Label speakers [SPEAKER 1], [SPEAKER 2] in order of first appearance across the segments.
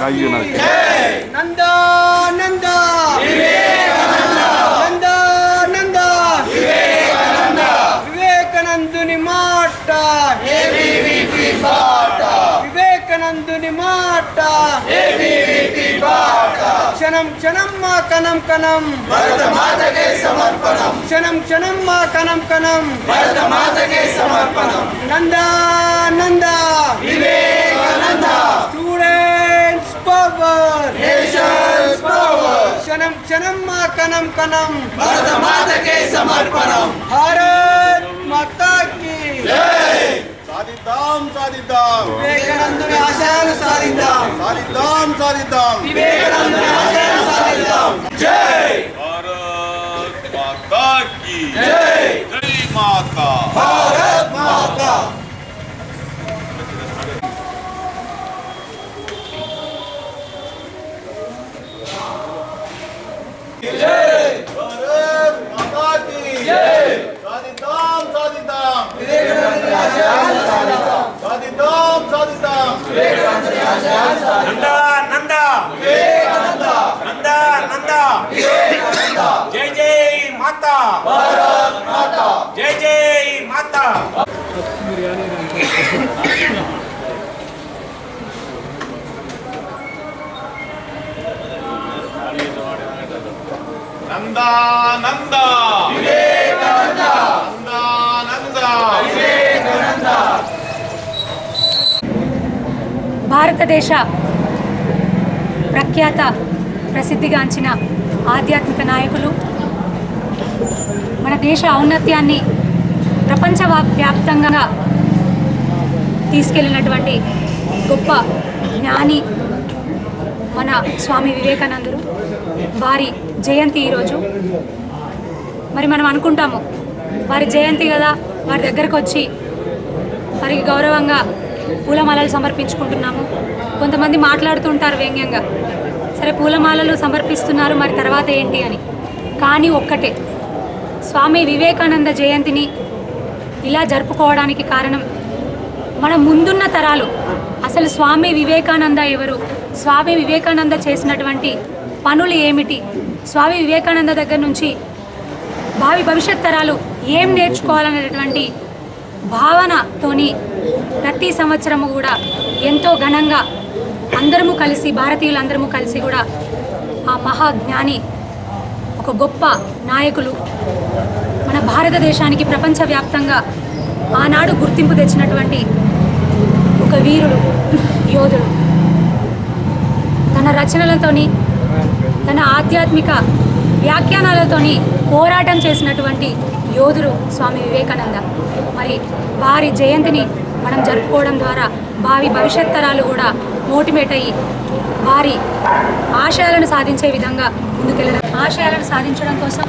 [SPEAKER 1] నంద నంద నంద నంద వివేకానందుని మాట, వివేకానందుని మాట, క్షణం క్షణం మా కణం కణం
[SPEAKER 2] భారతమాతకే సమర్పణం,
[SPEAKER 1] క్షణం క్షణం మా కణం కణం
[SPEAKER 2] భారతమాతకే సమర్పణం.
[SPEAKER 1] Nanda Nanda
[SPEAKER 2] Vivekananda
[SPEAKER 1] students power,
[SPEAKER 2] nations power,
[SPEAKER 1] క్షణం క్షణం మా కణం కణం
[SPEAKER 2] భారతమాతకే సమర్పణం.
[SPEAKER 1] భారత్ మాతాకి
[SPEAKER 2] జై. సాధిద్దాం సాధిద్దాం,
[SPEAKER 1] వివేకానందుని ఆశయాలు సాధిద్దాం,
[SPEAKER 2] సాధిద్దాం సాధిద్దాం,
[SPEAKER 1] వివేకానందుని ఆశయాలు సాధిద్దాం.
[SPEAKER 2] జై
[SPEAKER 3] भारत माता की
[SPEAKER 2] జై.
[SPEAKER 3] जय माता.
[SPEAKER 2] భారత్ మాత. జై. భారత్ మాతా కి జై. సాధిద్దాం సాధిద్దాం,
[SPEAKER 1] వివేకానందుని ఆశయాలు సాధిద్దాం,
[SPEAKER 2] సాధిద్దాం సాధిద్దాం,
[SPEAKER 4] నంద నంద
[SPEAKER 2] వివేకానంద
[SPEAKER 4] నంద నంద
[SPEAKER 2] వివేకానంద.
[SPEAKER 4] జై జై మాతా,
[SPEAKER 2] భారత్ మాత.
[SPEAKER 4] జై జై మాతా.
[SPEAKER 3] नंदा नंदा
[SPEAKER 2] వివేకానంద
[SPEAKER 3] नंदा नंदा
[SPEAKER 2] వివేకానంద.
[SPEAKER 5] భారతదేశ ప్రఖ్యాత ప్రసిద్ధిగాంచిన ఆధ్యాత్మిక నాయకులు, మన దేశ ఔన్నత్యాన్ని ప్రపంచవ్యాప్తంగా తీసుకెళ్ళినటువంటి గొప్ప జ్ఞాని మన స్వామి వివేకానందుడు. వారి జయంతి ఈరోజు. మరి మనం అనుకుంటాము వారి జయంతి కదా, వారి దగ్గరకు వచ్చి వారికి గౌరవంగా పూలమాలలు సమర్పించుకుంటున్నాము. కొంతమంది మాట్లాడుతుంటారు వ్యంగ్యంగా, సరే పూలమాలలు సమర్పిస్తున్నారు మరి తర్వాత ఏంటి అని. కానీ ఒక్కటే, స్వామి వివేకానంద జయంతిని ఇలా జరుపుకోవడానికి కారణం మన ముందున్న తరాలు అసలు స్వామి వివేకానంద ఎవరు, స్వామి వివేకానంద చేసినటువంటి పనులు ఏమిటి, స్వామి వివేకానంద దగ్గర నుంచి భావి భవిష్యత్ తరాలు ఏం నేర్చుకోవాలనేటువంటి భావనతోని ప్రతి సంవత్సరము కూడా ఎంతో ఘనంగా అందరము కలిసి, భారతీయులందరము కలిసి కూడా ఆ మహాజ్ఞాని, ఒక గొప్ప నాయకులు, మన భారతదేశానికి ప్రపంచవ్యాప్తంగా ఆనాడు గుర్తింపు తెచ్చినటువంటి ఒక వీరుడు, యోధుడు. తన రచనలతోని, తన ఆధ్యాత్మిక వ్యాఖ్యానాలతోని పోరాటం చేసినటువంటి యోధుడు స్వామి వివేకానంద. మరి వారి జయంతిని మనం జరుపుకోవడం ద్వారా భావి భవిష్యత్ తరాలు కూడా మోటివేట్ అయ్యి వారి ఆశయాలను సాధించే విధంగా ముందుకెళ్ళడం, ఆశయాలను సాధించడం కోసం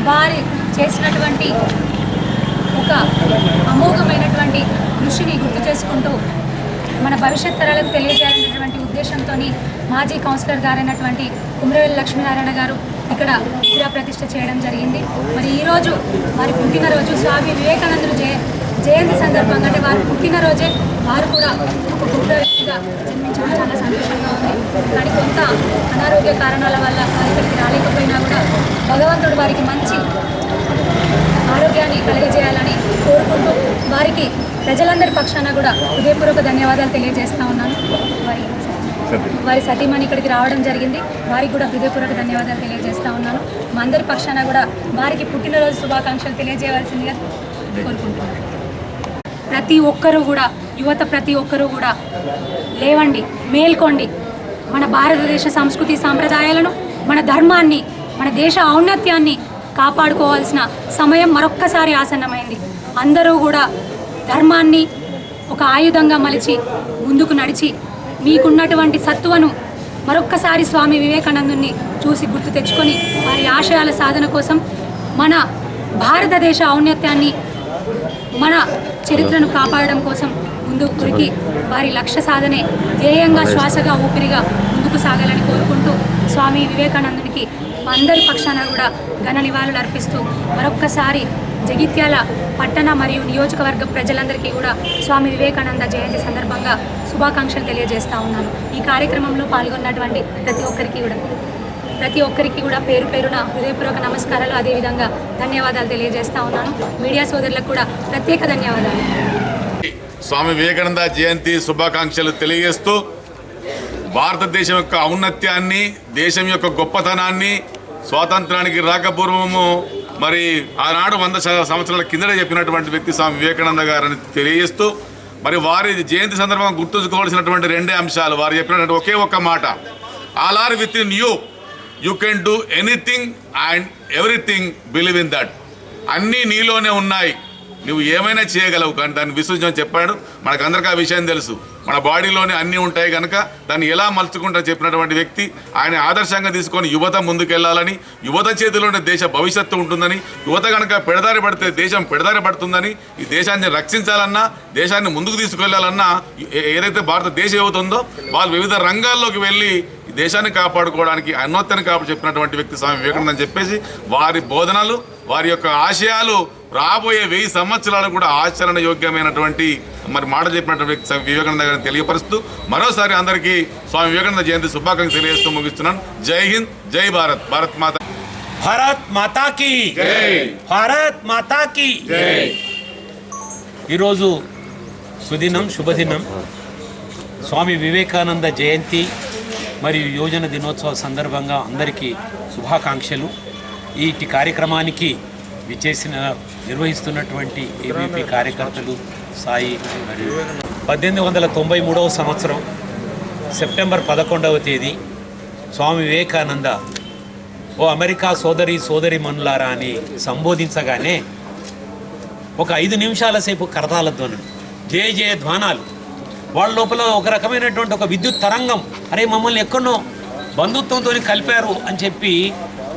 [SPEAKER 5] వారి చేసినటువంటి ఒక అమోఘమైనటువంటి కృషిని గుర్తు చేసుకుంటూ మన భవిష్యత్ తరాలకు తెలియజేయాలనేటువంటి ఉద్దేశంతో మాజీ కౌన్సిలర్ గారైనటువంటి కుమ్రవేలి లక్ష్మీనారాయణ గారు ఇక్కడ విగ్రహ ప్రతిష్ఠ చేయడం జరిగింది. మరి ఈరోజు వారి పుట్టినరోజు, స్వామి వివేకానందుడు జయంతి సందర్భంగా, అంటే వారి పుట్టినరోజే వారు కూడా ఒక గొప్ప వ్యక్తిగా జన్మించడం చాలా సంతోషంగా ఉంది. కానీ కొంత అనారోగ్య కారణాల వల్ల వారి ఇక్కడికి రాలేకపోయినా కూడా భగవంతుడు వారికి మంచి ఆరోగ్యాన్ని కలిగజేయాలని కోరుకుంటూ వారికి ప్రజలందరి పక్షాన కూడా హృదయపూర్వక ధన్యవాదాలు తెలియజేస్తూ ఉన్నాను. వారి సతీమణి ఇక్కడికి రావడం జరిగింది, వారికి కూడా హృదయపూర్వక ధన్యవాదాలు తెలియజేస్తూ ఉన్నాను. మా అందరి పక్షాన కూడా వారికి పుట్టినరోజు శుభాకాంక్షలు తెలియజేయవలసిందిగా కోరుకుంటున్నాను. ప్రతి ఒక్కరూ కూడా, యువత ప్రతి ఒక్కరూ కూడా లేవండి, మేల్కోండి. మన భారతదేశ సంస్కృతి సాంప్రదాయాలను, మన ధర్మాన్ని, మన దేశ ఔన్నత్యాన్ని కాపాడుకోవాల్సిన సమయం మరొక్కసారి ఆసన్నమైంది. అందరూ కూడా ధర్మాన్ని ఒక ఆయుధంగా మలిచి ముందుకు నడిచి మీకున్నటువంటి సత్తువను మరొక్కసారి స్వామి వివేకానందుని చూసి గుర్తు తెచ్చుకొని వారి ఆశయాల సాధన కోసం, మన భారతదేశ ఔన్నత్యాన్ని, మన చరిత్రను కాపాడడం కోసం ముందుకు కురికి వారి లక్ష్య సాధనే ధ్యేయంగా, శ్వాసగా, ఊపిరిగా ముందుకు సాగాలని కోరుకుంటూ స్వామి వివేకానందునికి అందరి పక్షాన కూడా ఘన నివాళులు అర్పిస్తూ మరొక్కసారి జగిత్యాల పట్టణ మరియు నియోజకవర్గ ప్రజలందరికీ కూడా స్వామి వివేకానంద జయంతి సందర్భంగా శుభాకాంక్షలు తెలియజేస్తూ ఉన్నాను. ఈ కార్యక్రమంలో పాల్గొన్నటువంటి ప్రతి ఒక్కరికి కూడా పేరు పేరున హృదయపూర్వక నమస్కారాలు, అదేవిధంగా ధన్యవాదాలు తెలియజేస్తూ ఉన్నాను. మీడియా సోదరులకు కూడా ప్రత్యేక ధన్యవాదాలు.
[SPEAKER 3] స్వామి వివేకానంద జయంతి శుభాకాంక్షలు తెలియజేస్తూ భారతదేశం యొక్క ఔన్నత్యాన్ని, దేశం యొక్క గొప్పతనాన్ని, స్వాతంత్రానికి రాకపూర్వము మరి ఆనాడు 100 సంవత్సరాల కిందట చెప్పినటువంటి వ్యక్తి స్వామి వివేకానంద గారని తెలియజేస్తూ మరి వారి జయంతి సందర్భంగా గుర్తుంచుకోవాల్సినటువంటి 2 అంశాలు. వారు చెప్పినటువంటి ఒకే ఒక్క మాట, all are within you can do anything and everything believe in that. అన్నీ నీలోనే ఉన్నాయి, నువ్వు ఏమైనా చేయగలవు, కానీ దాన్ని విశ్వసించని చెప్పాడు. మనకందరికీ ఆ విషయం తెలుసు. మన బాడీలోనే అన్నీ ఉంటాయి కనుక దాన్ని ఎలా మలుచుకుంటా చెప్పినటువంటి వ్యక్తి. ఆయన ఆదర్శంగా తీసుకొని యువత ముందుకెళ్లాలని, యువత చేతిలోనే దేశ భవిష్యత్తు ఉంటుందని, యువత కనుక పెడదారి పడితే దేశం పెడదారి పడుతుందని, ఈ దేశాన్ని రక్షించాలన్నా, దేశాన్ని ముందుకు తీసుకెళ్లాలన్నా ఏదైతే భారతదేశ యువత ఉందో వాళ్ళు వివిధ రంగాల్లోకి వెళ్ళి ఈ దేశాన్ని కాపాడుకోవడానికి అన్వత్తని చెప్పినటువంటి వ్యక్తి స్వామి వివేకానంద అని చెప్పేసి వారి బోధనలు, వారి యొక్క ఆశయాలు రాబోయే 1000 సంవత్సరాలు కూడా ఆచరణ యోగ్యమైనటువంటి మరి మాట చెప్పినటువంటి వ్యక్తి స్వామి వివేకానంద గారిని తెలియపరుస్తూ మరోసారి అందరికీ స్వామి వివేకానంద జయంతి శుభాకాంక్షలు తెలియజేస్తూ ముగిస్తున్నాను. జై హింద్, జై భారత్, భారత్ మాత.
[SPEAKER 4] భారత్ మాతాకి
[SPEAKER 3] జై.
[SPEAKER 4] భారత్ మాతాకి
[SPEAKER 3] జై.
[SPEAKER 4] ఈరోజు సుదినం, శుభదినం. స్వామి వివేకానంద జయంతి మరియు యోజన దినోత్సవ సందర్భంగా అందరికీ శుభాకాంక్షలు. ఈ కార్యక్రమానికి నిర్వహిస్తున్నటువంటి ఏబీపీ కార్యకర్తలు, సాయి మరియు 1893వ సంవత్సరం సెప్టెంబర్ 11వ తేదీ స్వామి వివేకానంద ఓ అమెరికా సోదరి మనులారా అని సంబోధించగానే ఒక 5 నిమిషాల సేపు కరతాళ ధ్వనులు, జయ ధ్వానాలు, వాళ్ళ లోపల ఒక రకమైనటువంటి ఒక విద్యుత్ తరంగం, అరే మమ్మల్ని ఎక్కడో బంధుత్వంతో కలిపారు అని చెప్పి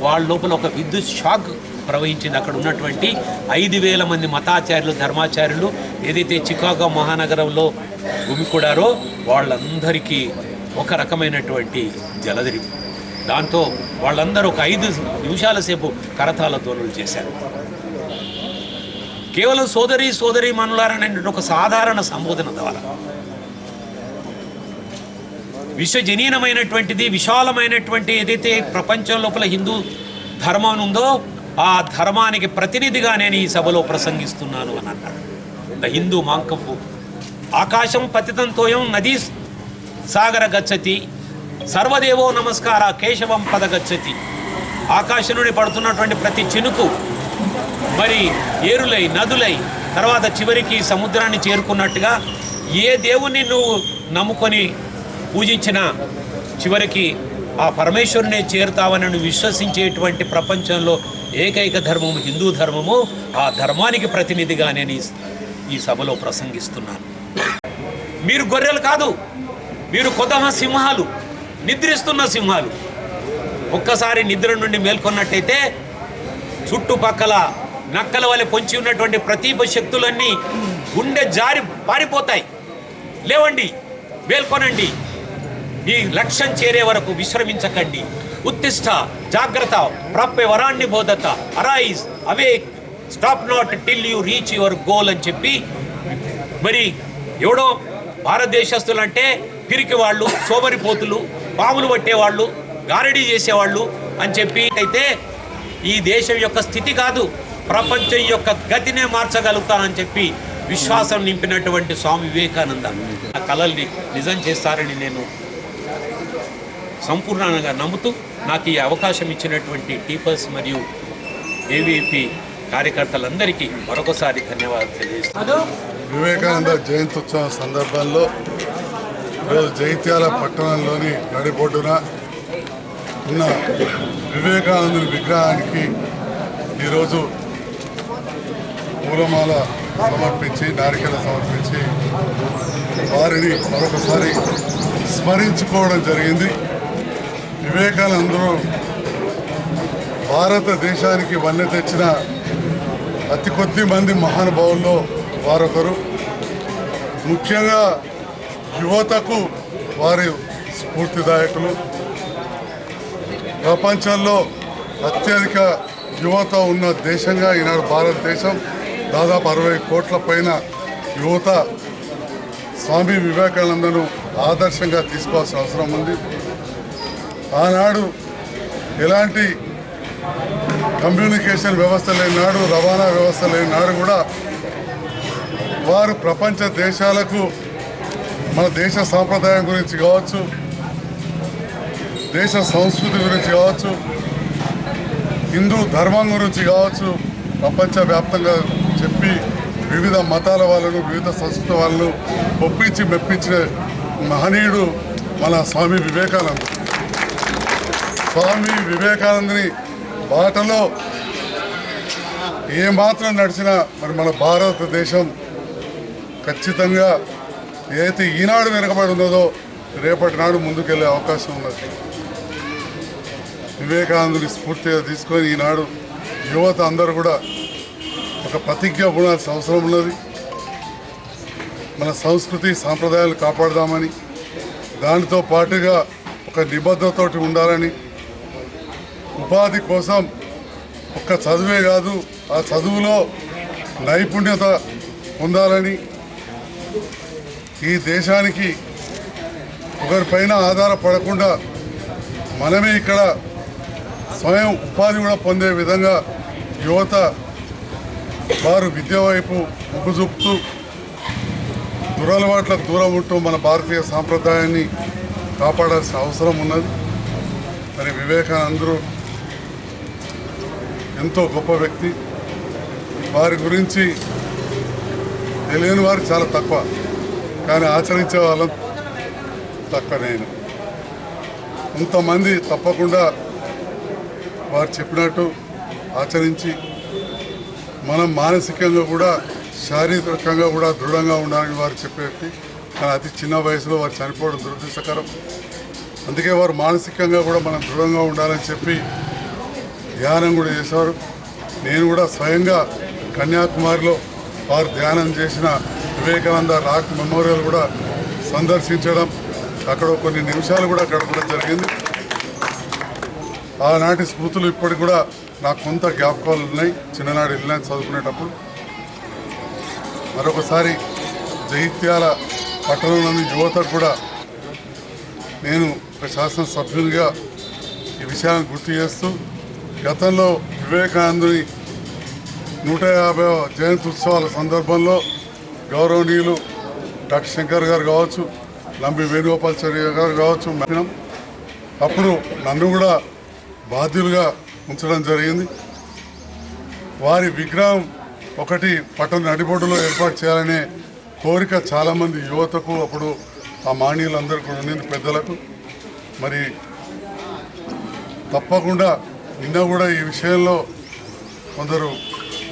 [SPEAKER 4] వాళ్ళ లోపల ఒక విద్యుత్ షాక్ ప్రవహించింది. అక్కడ ఉన్నటువంటి 5000 మంది మతాచార్యులు, ధర్మాచార్యులు ఏదైతే చికాగో మహానగరంలో గుమికూడారో వాళ్ళందరికీ ఒక రకమైనటువంటి జలదిరి. దాంతో వాళ్ళందరూ ఒక 5 నిమిషాల సేపు కరతాళ ధ్వనులు చేశారు. కేవలం సోదరి మనులారనే ఒక సాధారణ సంబోధన ద్వారా విశ్వజనీనమైనటువంటిది, విశాలమైనటువంటి ఏదైతే ప్రపంచం లోపల హిందూ ధర్మం ఉందో ఆ ధర్మానికి ప్రతినిధిగా నేను ఈ సభలో ప్రసంగిస్తున్నాను అని అన్నాడు. ద హిందూ మాంకపు ఆకాశం పతితంతోయం నదీ సాగర గచ్చతి, సర్వదేవో నమస్కార కేశవం పద గచ్చతి. ఆకాశం నుండి పడుతున్నటువంటి ప్రతి చినుకు మరి ఏరులై, నదులై, తర్వాత చివరికి సముద్రాన్ని చేరుకున్నట్టుగా ఏ దేవుణ్ణి నువ్వు నమ్ముకొని పూజించినా చివరికి ఆ పరమేశ్వరునే చేరుతావని విశ్వసించేటువంటి ప్రపంచంలో ఏకైక ధర్మము హిందూ ధర్మము. ఆ ధర్మానికి ప్రతినిధిగా నేను ఈ సభలో ప్రసంగిస్తున్నాను. మీరు గొర్రెలు కాదు, మీరు కొదమ సింహాలు, నిద్రిస్తున్న సింహాలు. ఒక్కసారి నిద్ర నుండి మేల్కొన్నట్టయితే చుట్టుపక్కల నక్కల వలె పొంచి ఉన్నటువంటి ప్రతీప శక్తులన్నీ గుండె జారి పారిపోతాయి. లేవండి, మేల్కొనండి, ఈ లక్ష్యం చేరే వరకు విశ్రమించకండి. ఉత్తిష్ట, జాగ్రత్త, ప్రాప్య వరాన్ని బోధత, arise, awake, stop not till you reach your goal అని చెప్పి మరి ఎవడో భారతదేశస్తులు అంటే పిరికి వాళ్ళు, సోమరిపోతులు, పాములు పట్టేవాళ్ళు, గారడీ చేసేవాళ్ళు అని చెప్పి అయితే ఈ దేశం యొక్క స్థితి కాదు, ప్రపంచం యొక్క గతినే మార్చగలుగుతానని చెప్పి విశ్వాసం నింపినటువంటి స్వామి వివేకానంద ఆ కళల్ని నిజం చేస్తారని నేను సంపూర్ణంగా నమ్ముతూ నాకు ఈ అవకాశం ఇచ్చినటువంటి టీపర్స్ మరియు ఏవీపీ కార్యకర్తలందరికీ మరొకసారి ధన్యవాదాలు తెలియజేస్తాను.
[SPEAKER 6] వివేకానంద జయంత్యుత్సవం సందర్భంలో ఈరోజు జగిత్యాల పట్టణంలోని నడిబొడ్డున ఉన్న వివేకానందుని విగ్రహానికి ఈరోజు పూలమాల సమర్పించి, నారికల సమర్పించి వారిని మరొకసారి స్మరించుకోవడం జరిగింది. వివేకానందుడు భారతదేశానికి వన్నె తెచ్చిన అతి కొద్ది మంది మహానుభావుల్లో వారొకరు. ముఖ్యంగా యువతకు వారి స్ఫూర్తిదాయకులు. ప్రపంచంలో అత్యధిక యువత ఉన్న దేశంగా ఈనాడు భారతదేశం. దాదాపు 60 కోట్ల పైన యువత స్వామి వివేకానందను ఆదర్శంగా తీసుకోవాల్సిన అవసరం ఉంది. ఆనాడు ఎలాంటి కమ్యూనికేషన్ వ్యవస్థ లేని నాడు, రవాణా వ్యవస్థ లేని నాడు కూడా వారు ప్రపంచ దేశాలకు మన దేశ సాంప్రదాయం గురించి కావచ్చు, దేశ సంస్కృతి గురించి కావచ్చు, హిందూ ధర్మం గురించి కావచ్చు ప్రపంచవ్యాప్తంగా చెప్పి వివిధ మతాల వాళ్ళను, వివిధ సంస్కృతి వాళ్ళను ఒప్పించి మెప్పించిన మహనీయుడు మన స్వామి వివేకానంద. స్వామి వివేకానందని బాటలో ఏమాత్రం నడిచినా మరి మన భారతదేశం ఖచ్చితంగా ఏదైతే ఈనాడు వెనుకబడి ఉన్నదో రేపటి నాడు ముందుకెళ్లే అవకాశం ఉన్నది. వివేకానందుని స్ఫూర్తిగా తీసుకొని ఈనాడు యువత అందరూ కూడా ఒక ప్రతిజ్ఞ ఉండాల్సిన అవసరం ఉన్నది. మన సంస్కృతి సాంప్రదాయాలు కాపాడదామని, దానితో పాటుగా ఒక నిబద్ధతతోటి ఉండాలని, ఉపాధి కోసం ఒక్క చదువే కాదు ఆ చదువులో నైపుణ్యత పొందాలని, ఈ దేశానికి ఒకరిపైన ఆధారపడకుండా మనమే ఇక్కడ స్వయం ఉపాధి కూడా పొందే విధంగా యువత వారు విద్య వైపు మొగ్గు చూపుతూ దురలవాట్లకు దూరం ఉంటూ మన భారతీయ సాంప్రదాయాన్ని కాపాడాల్సిన అవసరం ఉన్నది. మరి వివేకానందుడు ఎంతో గొప్ప వ్యక్తి. వారి గురించి తెలియని వారు చాలా తక్కువ, కానీ ఆచరించే వాళ్ళం తక్కువ. నేను కొంతమంది తప్పకుండా వారు చెప్పినట్టు ఆచరించి మనం మానసికంగా కూడా శారీరకంగా కూడా దృఢంగా ఉండాలని వారు చెప్పే వ్యక్తి. కానీ అతి చిన్న వయసులో వారు చనిపోవడం దురదృష్టకరం. అందుకే వారు మానసికంగా కూడా మనం దృఢంగా ఉండాలని చెప్పి ధ్యానం కూడా చేశారు. నేను కూడా స్వయంగా కన్యాకుమారిలో వారు ధ్యానం చేసిన వివేకానంద రాక్ మెమోరియల్ కూడా సందర్శించడం, అక్కడ కొన్ని నిమిషాలు కూడా గడపడం జరిగింది. ఆనాటి స్మృతులు ఇప్పటికి కూడా నాకు కొంత జ్ఞాపకాలు ఉన్నాయి. చిన్ననాడు వెళ్ళిన చదువుకునేటప్పుడు మరొకసారి జగిత్యాల పట్టణంలోని యువతకు కూడా నేను ఒక శాసనసభ్యునిగా ఈ విషయాన్ని గుర్తు చేస్తూ, గతంలో వివేకానందుని 150వ జయంతి ఉత్సవాల సందర్భంలో గౌరవనీయులు డాక్టర్ శంకర్ గారు కావచ్చు, నంబి వేణుగోపాలాచారి గారు కావచ్చు, అప్పుడు నన్ను కూడా బాధ్యులుగా ఉంచడం జరిగింది. వారి విగ్రహం ఒకటి పట్టణ నడిబొడ్డులో ఏర్పాటు చేయాలనే కోరిక చాలామంది యువతకు, అప్పుడు ఆ మాన్యులందరూ కూడా ఉండింది, పెద్దలకు. మరి తప్పకుండా నిన్న కూడా ఈ విషయంలో కొందరు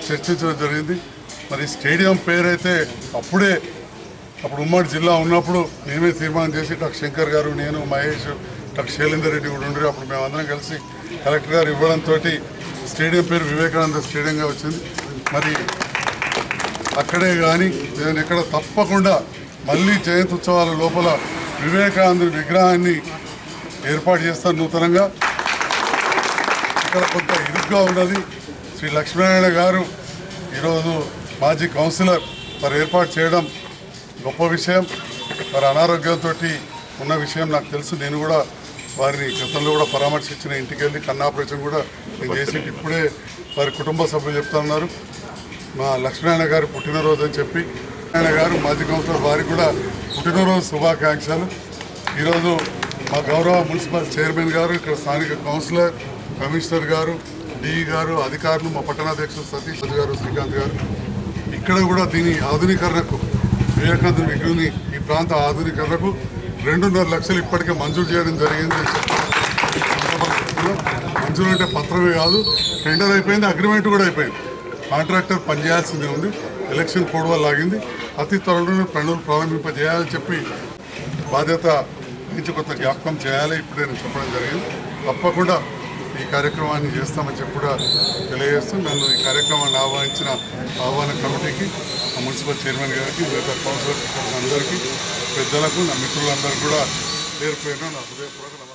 [SPEAKER 6] చర్చించడం జరిగింది. మరి స్టేడియం పేరైతే అప్పుడు ఉమ్మడి జిల్లా ఉన్నప్పుడు మేమే తీర్మానం చేసి డాక్టర్ శంకర్ గారు, నేను, మహేష్, డాక్టర్ శైలేందర్ రెడ్డి కూడా ఉండరు. అప్పుడు మేమందరం కలిసి కలెక్టర్ గారు ఇవ్వడంతో స్టేడియం పేరు వివేకానంద స్టేడియంగా వచ్చింది. మరి అక్కడే కానీ నేను ఎక్కడ తప్పకుండా మళ్ళీ జయంతి ఉత్సవాల లోపల వివేకానంద విగ్రహాన్ని ఏర్పాటు చేస్తాను నూతనంగా. ఇక్కడ కొంత ఇరుగ్గా ఉన్నది. శ్రీ లక్ష్మీనారాయణ గారు ఈరోజు మాజీ కౌన్సిలర్ మరి ఏర్పాటు చేయడం గొప్ప విషయం. మరి అనారోగ్యంతో ఉన్న విషయం నాకు తెలుసు. నేను కూడా వారిని గతంలో కూడా పరామర్శించిన, ఇంటికి వెళ్ళి కన్నాపరేషన్ కూడా నేను చేసి ఇప్పుడే వారి కుటుంబ సభ్యులు చెప్తున్నారు మా లక్ష్మీనారాయణ గారు పుట్టినరోజు అని చెప్పి. ఆయన గారు మాజీ కౌన్సిలర్, వారికి కూడా పుట్టినరోజు శుభాకాంక్షలు. ఈరోజు మా గౌరవ మున్సిపల్ చైర్మన్ గారు, ఇక్కడ స్థానిక కౌన్సిలర్, కమిషనర్ గారు, డిఈ గారు, అధికారులు, మా పట్టణాధ్యక్షులు సతీష్ గారు, శ్రీకాంత్ గారు, ఇక్కడ కూడా దీని ఆధునీకరణకు వివేకానంద విగ్రహాన్ని ఈ ప్రాంత ఆధునీకరణకు 2.5 లక్షలు ఇప్పటికే మంజూరు చేయడం జరిగింది. మంజూరు అంటే పత్రమే కాదు, టెండర్ అయిపోయింది, అగ్రిమెంట్ కూడా అయిపోయింది. కాంట్రాక్టర్ పనిచేయాల్సిందే ఉంది. ఎలక్షన్ కోడ్ వల్ల ఆగింది. అతి త్వరలోనే పనులు ప్రారంభింపజేయాలని చెప్పి బాధ్యత నుంచి కొంత జ్ఞాపకం చేయాలి ఇప్పుడే నేను చెప్పడం జరిగింది. తప్పకుండా ఈ కార్యక్రమాన్ని చేస్తామని చెప్పి కూడా తెలియజేస్తూ, నన్ను ఈ కార్యక్రమాన్ని ఆహ్వానించిన ఆహ్వాన కమిటీకి, మున్సిపల్ చైర్మన్ గారికి, మిగతా కౌన్సిలర్ అందరికీ, పెద్దలకు, నా మిత్రులందరూ కూడా పేరు పేరున నా హృదయపూర్వక